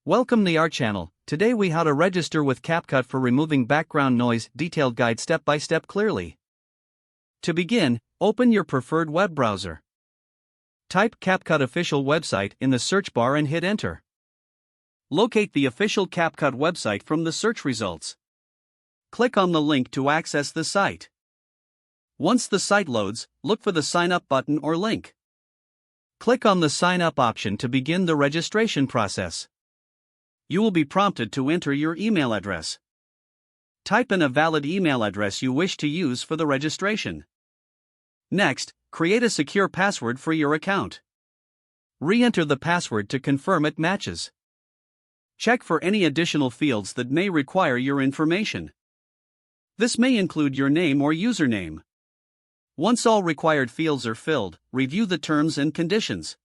Welcome to our channel. Today we how to register with CapCut for removing background noise, detailed guide step by step clearly. To begin, open your preferred web browser. Type CapCut official website in the search bar and hit enter. Locate the official CapCut website from the search results. Click on the link to access the site. Once the site loads, look for the sign up button or link. Click on the sign up option to begin the registration process. You will be prompted to enter your email address. Type in a valid email address you wish to use for the registration. Next, create a secure password for your account. Re-enter the password to confirm it matches. Check for any additional fields that may require your information. This may include your name or username. Once all required fields are filled, review the terms and conditions.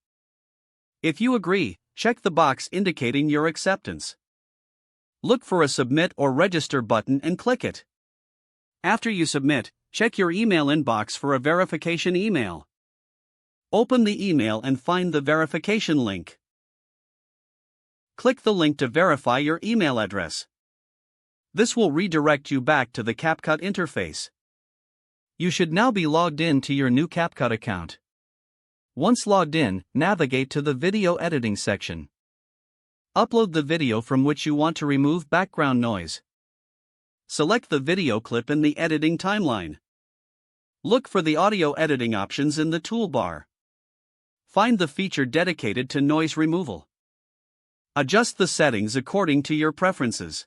If you agree, check the box indicating your acceptance. Look for a Submit or Register button and click it. After you submit, check your email inbox for a verification email. Open the email and find the verification link. Click the link to verify your email address. This will redirect you back to the CapCut interface. You should now be logged in to your new CapCut account. Once logged in, navigate to the video editing section. Upload the video from which you want to remove background noise. Select the video clip in the editing timeline. Look for the audio editing options in the toolbar. Find the feature dedicated to noise removal. Adjust the settings according to your preferences.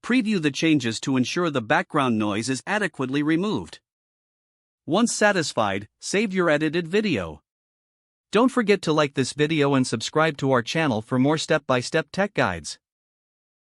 Preview the changes to ensure the background noise is adequately removed. Once satisfied, save your edited video. Don't forget to like this video and subscribe to our channel for more step-by-step tech guides.